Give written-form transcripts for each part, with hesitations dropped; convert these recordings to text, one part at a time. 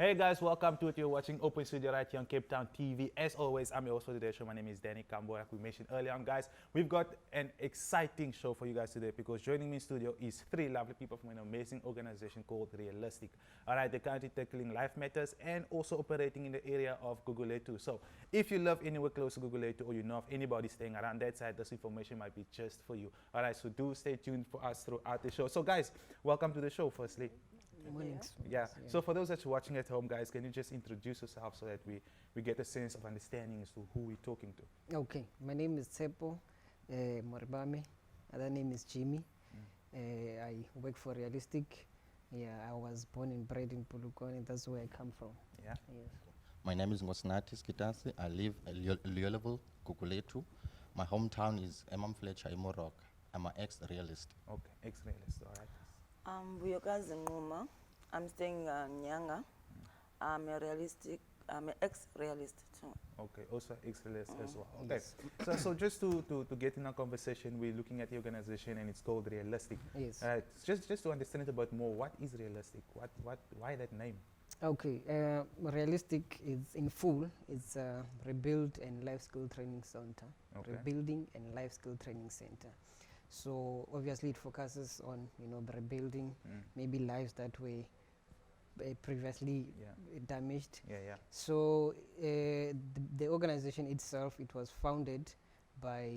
Hey guys, welcome to it. You're watching Open Studio right here on Cape Town TV. As always, I'm your host for today's show. My name is Danny Cambo. Like we mentioned earlier on, guys, we've got an exciting show for you guys today because joining me in studio is three lovely people from an amazing organization called Realistic. All right, they're currently tackling life matters and also operating in the area of Guguletu. So if you live anywhere close to Guguletu or you know of anybody staying around that side, this information might be just for you. All right, so do stay tuned for us throughout the show. So guys, welcome to the show firstly. Yeah. So for those that's watching at home, guys, can you just introduce yourself so that we get a sense of understanding as to who we're talking to? Okay, my name is Tsepo Moribame. Other name is Jimmy. I work for Realistic. Yeah, I was born and bred in Polokwane. That's where I come from. Yeah. Yes. My name is Ngosnati Skitasi. I live at Level, Guguletu. My hometown is Fletcher, Imorok. I'm an ex-realist. Okay, ex-realist, all right. Buyokazi Nguma. I'm staying in Nyanga. I'm a realistic. I'm an ex-realist too. Okay, also ex-realist as well. Okay, yes. So just to get in our conversation, we're looking at the organization and it's called Realistic. Yes. Just to understand it a bit more, what is Realistic? Why that name? Okay, Realistic is in full. It's a Rebuild and Life Skill Training Center. Okay. Rebuilding and Life Skill Training Center. So obviously it focuses on rebuilding maybe lives that were previously damaged. Yeah. So the organization itself, it was founded by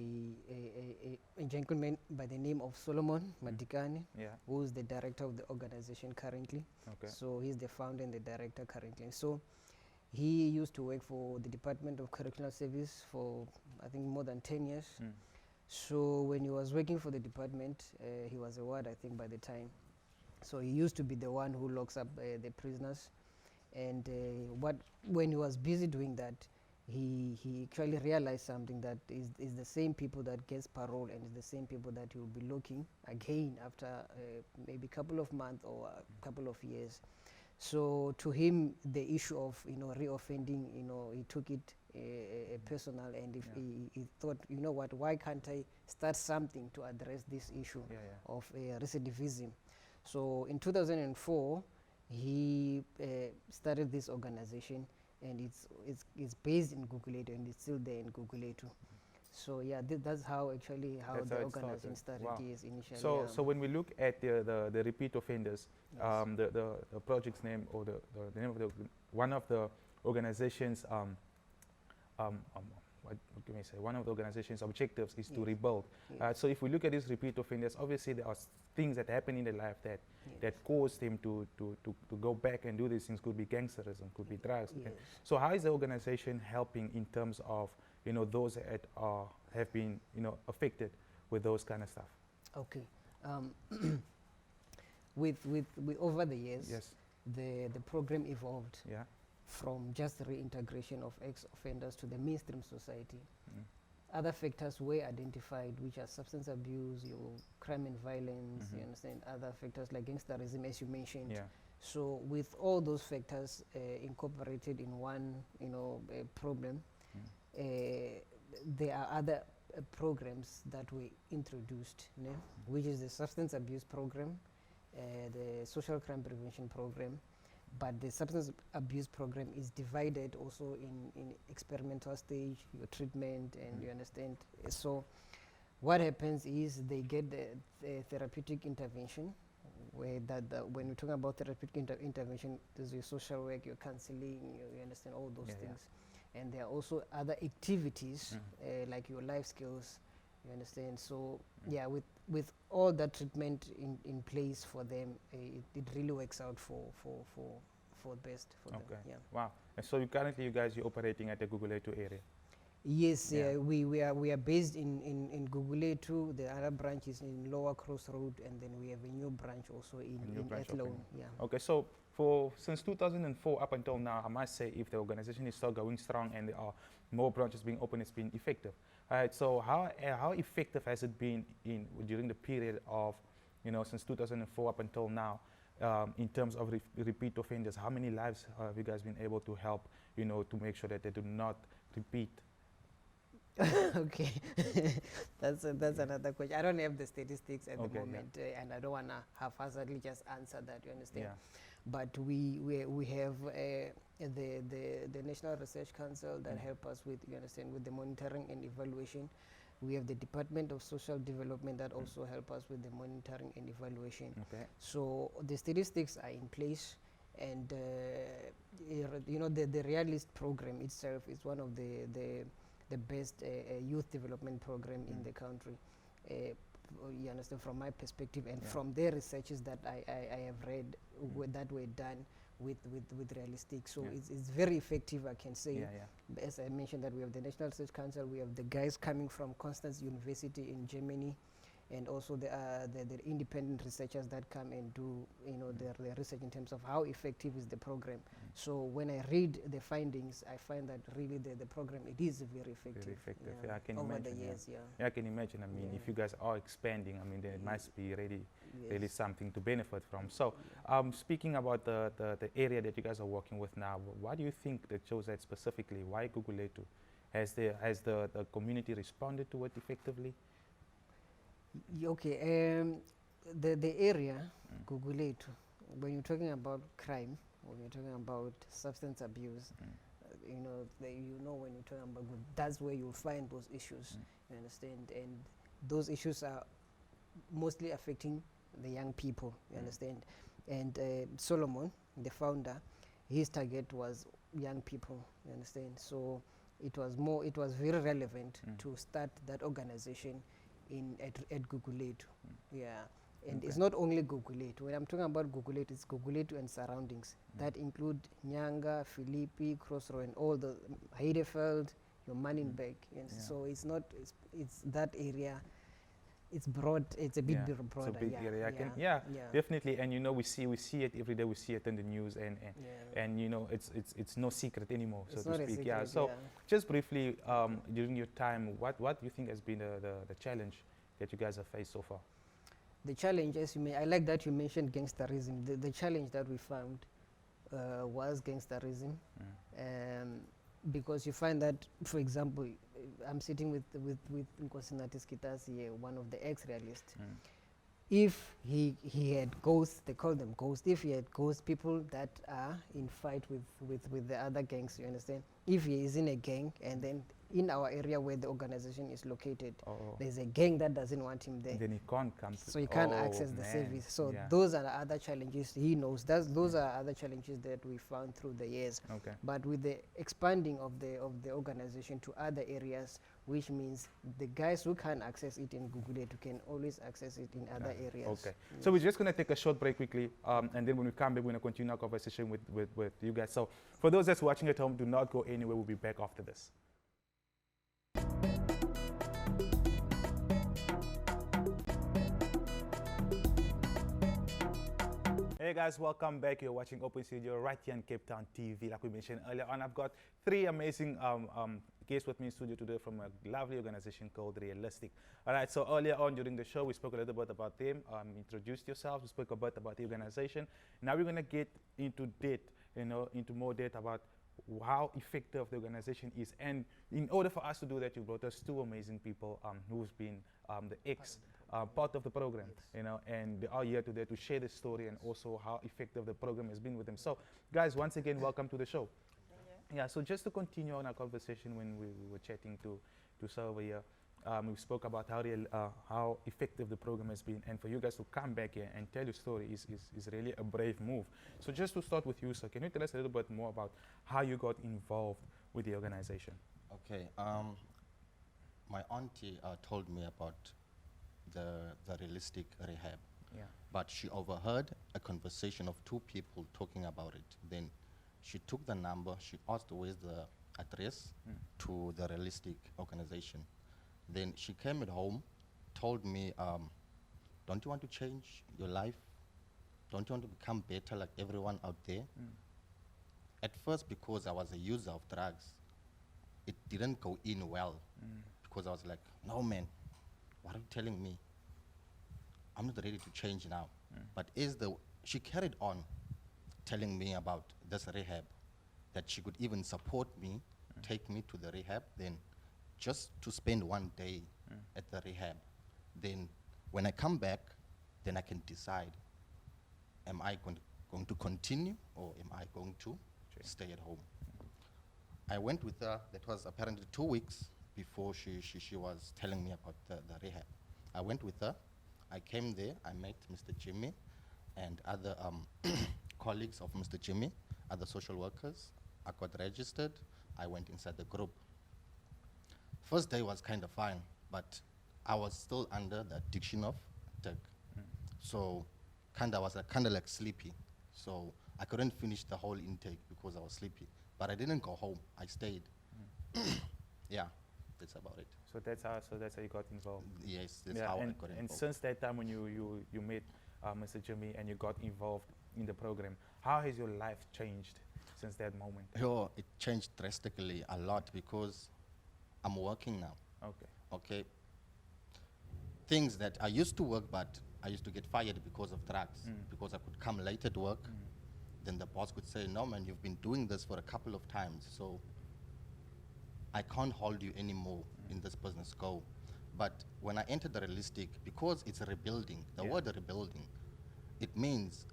a gentleman by the name of Solomon Madikane, who is the director of the organization currently. Okay. So he's the founder and the director currently. So he used to work for the Department of Curricular Service for I think more than 10 years. So when he was working for the department, he was a ward I think by the time. So he used to be the one who locks up the prisoners. And when he was busy doing that, he actually realized something, that is the same people that gets parole and is the same people that he will be looking again after maybe a couple of months or a couple of years. So to him, the issue of reoffending, he took it personal, and if he thought, you know what, why can't I start something to address this issue of recidivism? So in 2004, he started this organization, and it's based in Guguletu, and it's still there in Guguletu. So yeah, that's how the organization started. Wow. Yes, initially. So when we look at the repeat offenders, the project's name or the name of one of the organizations what can we say? One of the organization's objectives is to rebuild. So if we look at these repeat offenders, obviously there are things that happen in their life that cause them to go back and do these things. Could be gangsterism, could be drugs. Yes. So how is the organization helping in terms of those that have been affected with those kind of stuff? Okay. With over the years, the program evolved. Yeah. From just reintegration of ex-offenders to the mainstream society. Other factors were identified, which are substance abuse, your crime and violence, you understand, other factors like gangsterism, as you mentioned. Yeah. So with all those factors incorporated in one, problem, there are other programs that were introduced, which is the substance abuse program, the social crime prevention program. But the substance abuse program is divided also in experimental stage, your treatment, and you understand. So what happens is they get the therapeutic intervention, where when we're talking about therapeutic intervention, there's your social work, your counseling, you understand all those things. And there are also other activities like your life skills, you understand. So yeah, with all that treatment in place for them, it really works out for best for them. Yeah. Wow. And so currently you're operating at the Guguletu area. Yes, we are based in Guguletu. The other branch is in Lower Cross Road, and then we have a new branch also in Athlone. Yeah. Okay, so since 2004 up until now, I must say, if the organization is still going strong and there are more branches being opened, it's been effective. All right, so how effective has it been during the period of since 2004 up until now, in terms of repeat offenders? How many lives have you guys been able to help to make sure that they do not repeat? Okay, that's another question. I don't have the statistics at the moment, and I don't want to haphazardly just answer that. You understand? Yeah. but we have the National Research Council that help us with, you understand, with the monitoring and evaluation. We have the Department of Social Development that also help us with the monitoring and evaluation. Okay. So the statistics are in place, and you know, the Realist program itself is one of the best youth development program in the country. You understand, from my perspective, and from the researches that I have read that were done with Realistic. So it's very effective, I can say. As I mentioned, that we have the National Research Council, we have the guys coming from Constance University in Germany, and also the independent researchers that come and do, you know, their research in terms of how effective is the program. So when I read the findings, I find that really the program, it is very effective. Very effective. Yeah, I can over imagine. the years. Yeah, I can imagine. I mean, if you guys are expanding, I mean, there must be really something to benefit from. So, speaking about the area that you guys are working with now, what do you think that shows that specifically? Why Guguletu? Has the community responded to it effectively? Okay, the area, Guguletu, when you're talking about crime, when you're talking about substance abuse, you know, when you're talking about that's where you'll find those issues, you understand, and those issues are mostly affecting the young people, you understand, and Solomon, the founder, his target was young people, you understand, so it was very relevant to start that organization at Guguletu. And it's not only Guguletu. When I'm talking about Guguletu, it's Guguletu and surroundings. That include Nyanga, Philippi, Crossroad, and all the Heidefeld, your Manninberg. So it's not, it's that area. It's broad. It's a bit broader. It's a big area. Definitely. And you know, we see it every day. We see it in the news, and you know, it's no secret anymore, it's so to speak. So just briefly, during your time, what do you think has been the challenge that you guys have faced so far? The challenge, I like that you mentioned gangsterism. The challenge that we found was gangsterism, because you find that, for example, I'm sitting with Nkosinatis Kitasi, one of the ex-realists. If he had ghosts, they call them ghosts. If he had ghost people that are in fight with the other gangs, you understand? If he is in a gang, and then in our area where the organization is located, there's a gang that doesn't want him there. Then he can't come. So he can't access the service. So those are the other challenges. He knows those are other challenges that we found through the years. But with the expanding of the organization to other areas, which means the guys who can't access it in Guguletu can always access it in other areas. So we're just going to take a short break quickly, and then when we come back, we're going to continue our conversation with you guys. So for those that's watching at home, do not go anywhere. We'll be back after this. Hey guys, welcome back. You're watching Open Studio right here on Cape Town TV. Like we mentioned earlier on, I've got three amazing guests with me in studio today from a lovely organization called Realistic. All right, so earlier on during the show, we spoke a little bit about them, introduced yourselves, we spoke a bit about the organization. Now we're going to get into more depth about how effective the organization is. And in order for us to do that, you brought us two amazing people who's been the part of the program, and they are here today to share the story and also how effective the program has been with them. So, guys, once again, welcome to the show. Yeah, so just to continue on our conversation when we were chatting to Salva here, we spoke about how effective the program has been, and for you guys to come back here and tell your story is really a brave move. So just to start with you, sir, can you tell us a little bit more about how you got involved with the organization? Okay, my auntie told me about the Realistic rehab, but she overheard a conversation of two people talking about it. Then she took the number, she asked where's the address to the Realistic organization. Then she came at home, told me, don't you want to change your life? Don't you want to become better like everyone out there? At first, because I was a user of drugs, it didn't go in well, because I was like, no man, what are you telling me? I'm not ready to change now. But she carried on telling me about this rehab, that she could even support me, take me to the rehab, then just to spend one day at the rehab. Then when I come back, then I can decide, am I going to going to continue or am I going to stay at home? I went with her. That was apparently 2 weeks before she was telling me about the rehab. I went with her. I came there. I met Mr. Jimmy and other colleagues of Mr. Jimmy, other social workers. I got registered. I went inside the group. First day was kind of fine, but I was still under the addiction of drug. So I was kind of like sleepy. So I couldn't finish the whole intake because I was sleepy. But I didn't go home. I stayed. Yeah, that's about it. So that's how you got involved. Yes, that's how I got involved. And since that time when you met Mr. Jimmy and you got involved in the program, how has your life changed since that moment? Oh, it changed drastically a lot because I'm working now. Okay. Okay. Things that I used to work, but I used to get fired because of drugs, because I could come late at work. Then the boss could say, no man, you've been doing this for a couple of times, so I can't hold you anymore in this business, go. But when I entered the realistic, because it's a rebuilding, the word rebuilding, it means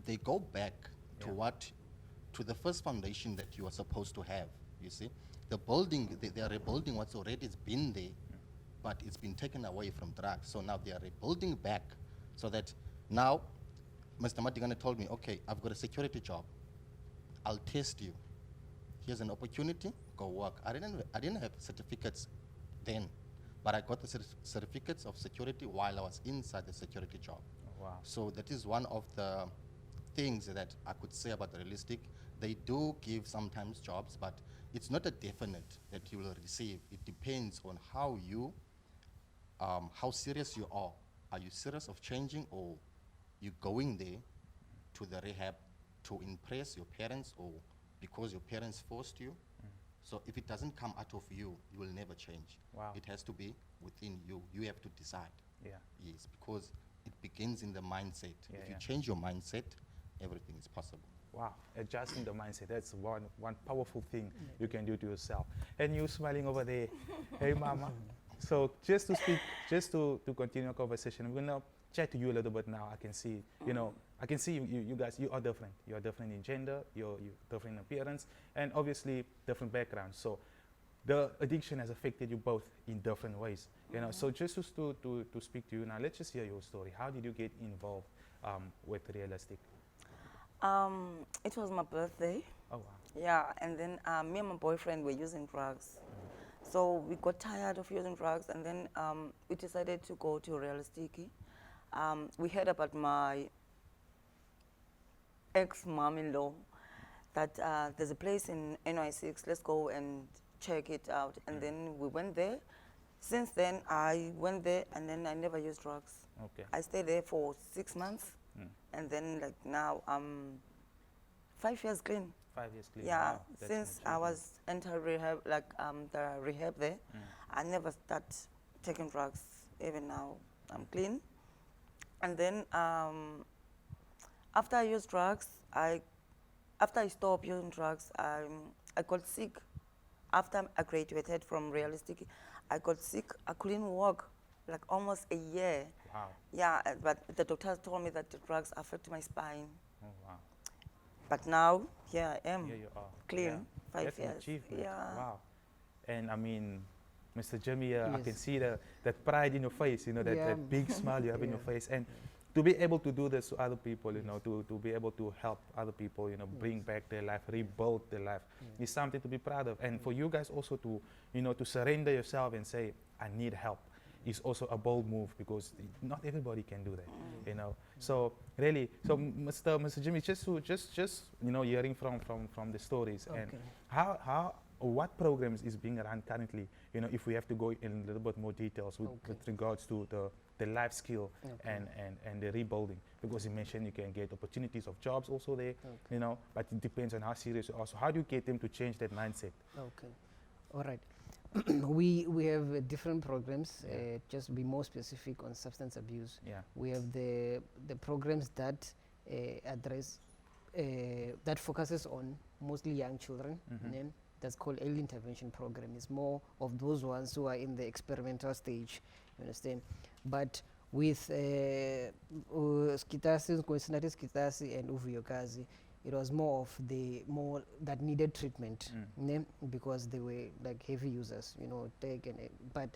they go back to the first foundation that you are supposed to have, you see. The building, they are rebuilding what's already been there, but it's been taken away from drugs. So now they are rebuilding back so that now Mr. Madigana told me, okay, I've got a security job. I'll test you. Here's an opportunity, go work. I didn't have certificates then, but I got the certificates of security while I was inside the security job. Oh, wow. So that is one of the things that I could say about the realistic. They do give sometimes jobs, but it's not a definite that you will receive. It depends on how you, how serious you are. Are you serious of changing, or you going there to the rehab to impress your parents, or because your parents forced you? So if it doesn't come out of you, you will never change. Wow. It has to be within you. You have to decide. Yeah. Yes, because it begins in the mindset. Yeah, If you change your mindset, everything is possible. Wow, adjusting the mindset, that's one powerful thing you can do to yourself. And you smiling over there, hey mama. So just to continue our conversation, we're gonna chat to you a little bit now. I can see, I can see you guys, you are different. You are different in gender, you're different in appearance, and obviously different backgrounds. So the addiction has affected you both in different ways. So just to speak to you now, let's just hear your story. How did you get involved with Realistic? It was my birthday. Oh wow. Yeah, and then me and my boyfriend were using drugs. So we got tired of using drugs, and then we decided to go to Realistic. We heard about my ex-mom-in-law that there's a place in NY6, let's go and check it out. And then we went there. Since then, I went there, and then I never used drugs. Okay. I stayed there for 6 months. And then like now I'm 5 years clean. 5 years clean. Yeah, Wow, that's since an I was enter rehab, like the rehab there, I never start taking drugs. Even now I'm clean. And then after I used drugs, after I stopped using drugs, I got sick. After I graduated from Realistic, I got sick. I couldn't walk like almost a year. Wow. Yeah, but the doctors told me that the drugs affect my spine. Oh wow. But now, here I am, Here you are. clean, Yeah. 5 That's an years. achievement. Yeah. Wow. And I mean, Mr. Jimmy, I can Yes. see that pride in your face, that big smile you have in your Yeah. face. And to be able to do this to other people, to be able to help other people, bring back their life, rebuild their life, is something to be proud of. And for you guys also to surrender yourself and say, I need help, is also a bold move, because not everybody can do that, So really, so Mr. Jimmy, just hearing from the stories, and what programs is being run currently, if we have to go in a little bit more details with regards to the life skill and the rebuilding, because you mentioned you can get opportunities of jobs also there, but it depends on how serious you are. So how do you get them to change that mindset? Okay, all right. we have different programs. Just to be more specific on substance abuse. Yeah. We have the programs that address that focuses on mostly young children. That's called early intervention program. It's more of those ones who are in the experimental stage. You understand? But with Skitasi, Skitasi and Uvuyokazi, it was more of the more that needed treatment, because they were like heavy users, you know, but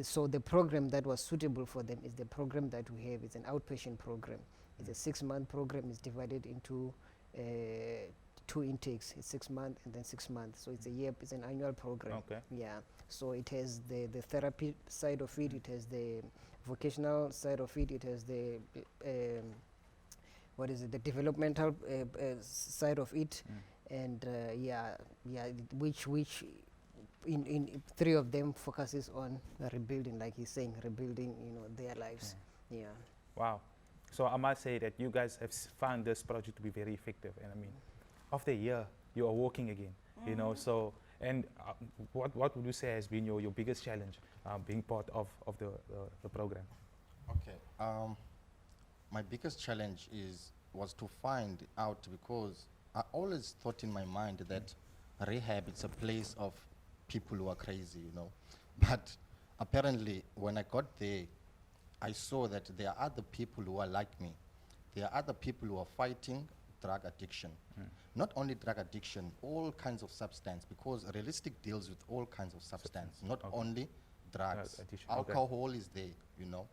so the program that was suitable for them is the program that we have. It's an outpatient program. It's a 6-month program. It's divided into 2 intakes. It's 6 months and then 6 months. So it's a year. It's an annual program. Okay. Yeah. So it has the therapy side of it. It has the vocational side of it. It has the what is it? The developmental side of it, and which in 3 of them focuses on rebuilding, like he's saying, rebuilding, you know, their lives. Yeah. Wow. So I must say that you guys have found this project to be very effective, and I mean, after a year, you are working again, you know. So, and what would you say has been your biggest challenge being part of the program? Okay. My biggest challenge was to find out, because I always thought in my mind that rehab is a place of people who are crazy, you know. But apparently, when I got there, I saw that there are other people who are like me. There are other people who are fighting drug addiction. Not only drug addiction, all kinds of substance, because Realistic deals with all kinds of substance, not only drugs. Alcohol is there, you know.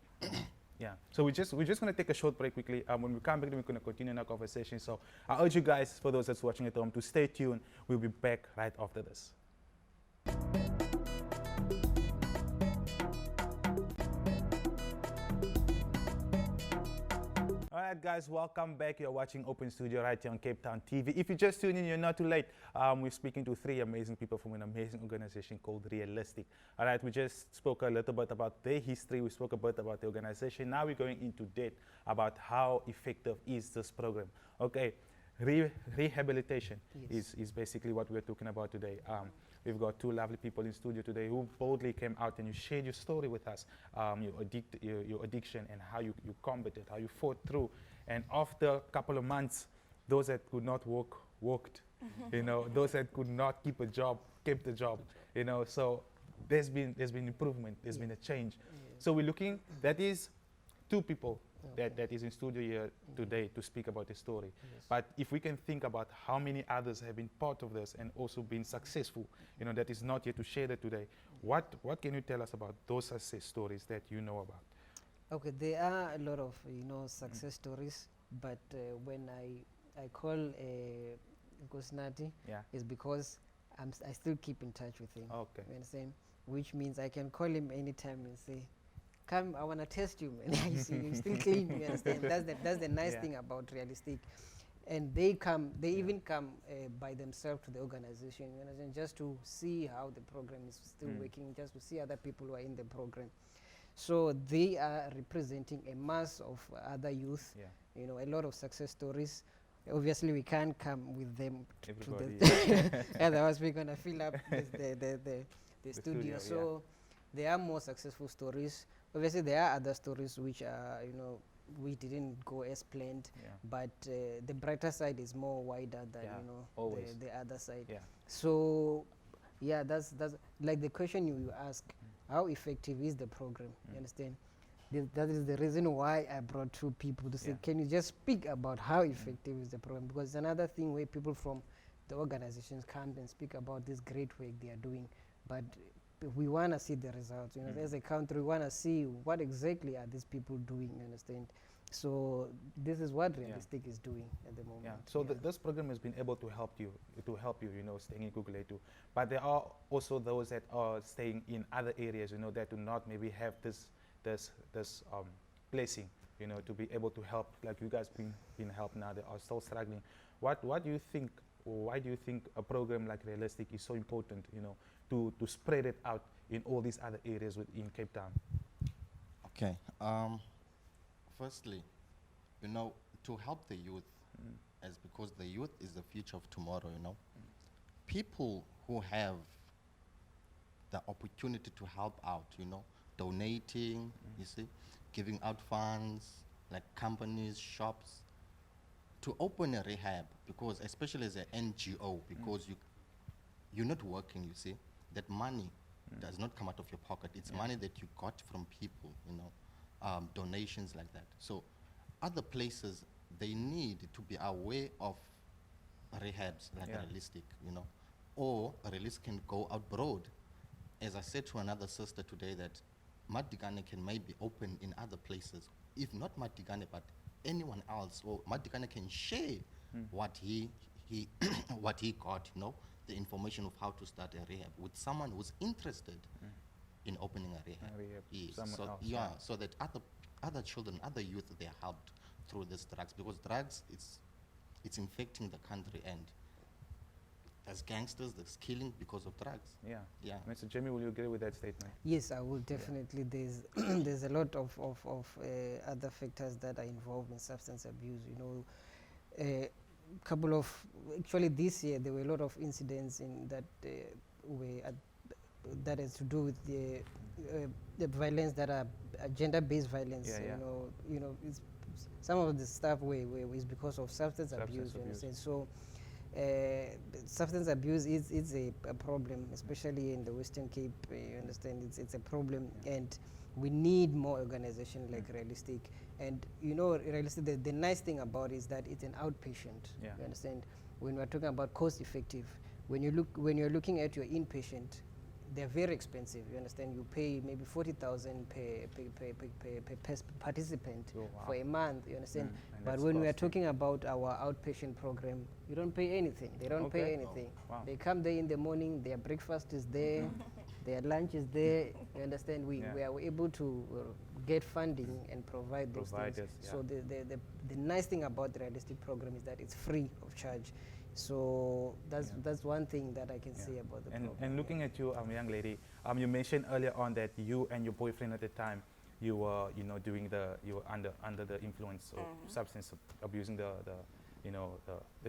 Yeah, so we're just going to take a short break quickly. When we come back, we're going to continue our conversation. So I urge you guys, for those that's watching at home, to stay tuned. We'll be back right after this. Alright guys, welcome back. You're watching Open Studio right here on Cape Town TV. If you just tuned in, you're not too late. We're speaking to 3 amazing people from an amazing organization called Realistic. Alright, we just spoke a little bit about their history. We spoke a bit about the organization. Now we're going into depth about how effective is this program. Okay, rehabilitation is basically what we're talking about today. We've got 2 lovely people in studio today who boldly came out and you shared your story with us, your addiction and how you combated, how you fought through. And after a couple of months, those that could not walk, walked. You know, those that could not keep a job, kept the job. You know, so there's been improvement, there's been a change. So we're looking, that is 2 people that is in studio here today to speak about the story. But if we can think about how many others have been part of this and also been successful, you know, that is not here to share that today, what can you tell us about those success stories that you know about? Okay, there are a lot of, you know, success stories, but when I call Gosnati, is because I still keep in touch with him. Okay. You understand? Which means I can call him anytime and say, come, I want to test you, man. You see, you still clean, you understand? That's the nice thing about Realistic. And they even come by themselves to the organization, you understand, just to see how the program is still working, just to see other people who are in the program. So they are representing a mass of other youth, you know, a lot of success stories. Obviously, we can't come with them to the otherwise we're going to fill up the studio. So there are more successful stories. Obviously, there are other stories which are, you know, we didn't go as planned, but the brighter side is more wider than, you know, the other side. So, that's like the question you ask, how effective is the program? You understand? That is the reason why I brought 2 people to say, can you just speak about how effective is the program? Because it's another thing where people from the organizations come and speak about this great work they are doing, but we want to see the results. You know, as a country, we want to see what exactly are these people doing, you understand? So this is what Realistic is doing at the moment. So this program has been able to help you, you know, staying in Google too. But there are also those that are staying in other areas, you know, that do not maybe have this placing, you know, to be able to help, like you guys been helped now, they are still struggling. What do you think, or why do you think a program like Realistic is so important, you know, to spread it out in all these other areas within Cape Town? Okay. Firstly, you know, to help the youth, because the youth is the future of tomorrow, you know. People who have the opportunity to help out, you know, donating, you see, giving out funds, like companies, shops, to open a rehab, because especially as an NGO, because you're not working, you see, that money does not come out of your pocket. It's money that you got from people, you know. donations like that. So other places, they need to be aware of rehabs like realistic, you know, or Realist can go abroad. As I said to another sister today, that Madigane can maybe open in other places, if not Madigane, but anyone else, or Madigane can share what he what he got, you know, the information of how to start a rehab with someone who's interested in opening a rehab. Yes. So, else, so that other children, other youth, they're helped through this drugs, because drugs, it's infecting the country, and as gangsters, there's killing because of drugs. Yeah. Yeah. Mr. Jimmy, will you agree with that statement? Yes, I will definitely. There's there's a lot of other factors that are involved in substance abuse. You know, couple of actually this year there were a lot of incidents in that that has to do with the violence that are gender-based violence. Yeah, yeah. You know, it's, some of the stuff is because of substance abuse. You understand? So. Substance abuse is a problem, especially in the Western Cape. You understand, it's a problem, and we need more organization like Realistic. And you know, Realistic, the nice thing about it is that it's an outpatient. Yeah. You understand, when we're talking about cost effective, when you're looking at your inpatient, they're very expensive. You understand, you pay maybe 40,000 per participant for a month. You understand, but when we are talking about our outpatient program, you don't pay anything. They don't pay anything. Wow. They come there in the morning, their breakfast is there, their lunch is there. You understand, we are able to get funding and provide those things. So the nice thing about the Realistic program is that it's free of charge. So that's one thing that I can say about the program. And looking at you, young lady, you mentioned earlier on that you and your boyfriend at the time, you were, you know, you were under the influence of substance abusing the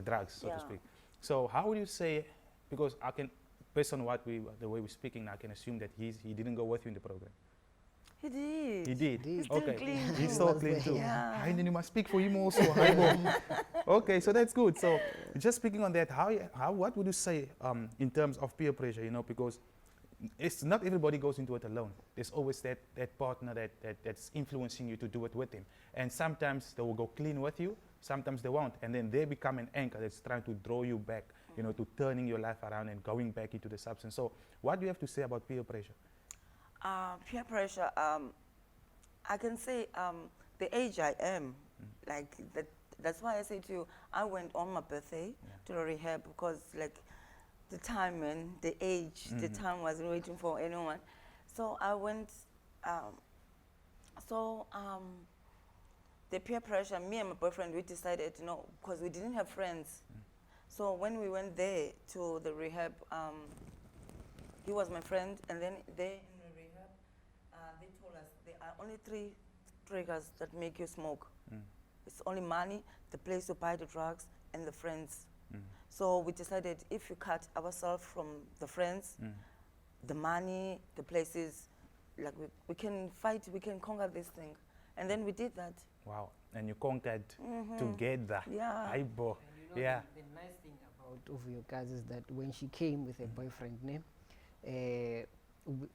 drugs, so to speak. So how would you say, because I can, based on the way we're speaking, I can assume that he didn't go with you in the program. He did. He did. He's still Okay. clean. He's so clean too. Yeah. And then you must speak for him also. Okay, so that's good. So just speaking on that, what would you say in terms of peer pressure? You know, because it's not everybody goes into it alone. There's always that partner that's influencing you to do it with him. And sometimes they will go clean with you, sometimes they won't. And then they become an anchor that's trying to draw you back, you know, to turning your life around and going back into the substance. So what do you have to say about peer pressure? Peer pressure, I can say the age I am, like that's why I say to you, I went on my birthday to the rehab, because like the time and the age, the time wasn't waiting for anyone. So I went, the peer pressure, me and my boyfriend, we decided, you know, because we didn't have friends. So when we went there to the rehab, he was my friend, and then they they told us there are only 3 triggers that make you smoke. It's only money, the place to buy the drugs, and the friends. So we decided, if you cut ourselves from the friends, the money, the places, like we can fight, we can conquer this thing. And then we did that. Wow, and you conquered together. Yeah. Aibo. And you know, the nice thing about Ovio Kaz is that when she came with a boyfriend name,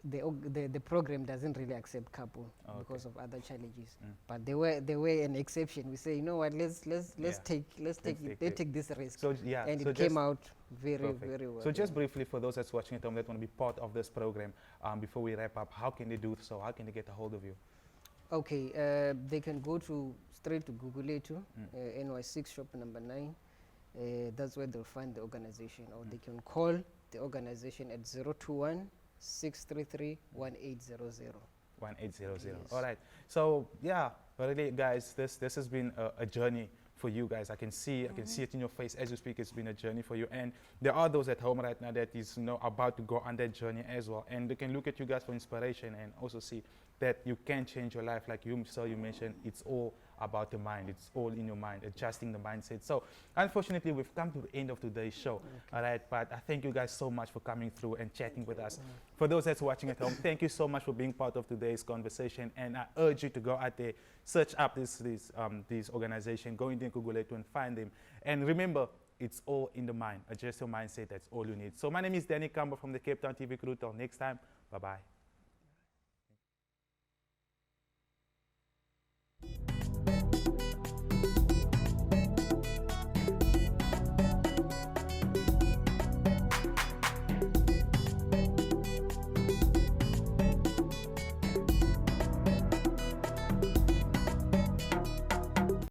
the program doesn't really accept couple because of other challenges. But they were an exception. We say, you know what, let's take this risk. So and it came out very well. So just briefly, for those that's watching at home that want to be part of this program, before we wrap up, how can they do so? How can they get a hold of you? Okay, they can go straight to Google it too, NY6 shop number 9. That's where they'll find the organization, or they can call the organization at 021 633 1800. 1800. All right. So yeah, really, guys, this has been a journey for you guys. I can see it in your face as you speak. It's been a journey for you, and there are those at home right now that is about to go on that journey as well, and they can look at you guys for inspiration and also see that you can change your life. Like you mentioned, it's all about the mind. It's all in your mind, adjusting the mindset. So unfortunately, we've come to the end of today's show. All right, but I thank you guys so much for coming through and chatting with us. For those that's watching at home, thank you so much for being part of today's conversation, and I urge you to go out there, search up this organization, go into Google it and find them. And remember, it's all in the mind. Adjust your mindset. That's all you need. So my name is Danny Kambo from the Cape Town TV crew. Till next time, bye-bye.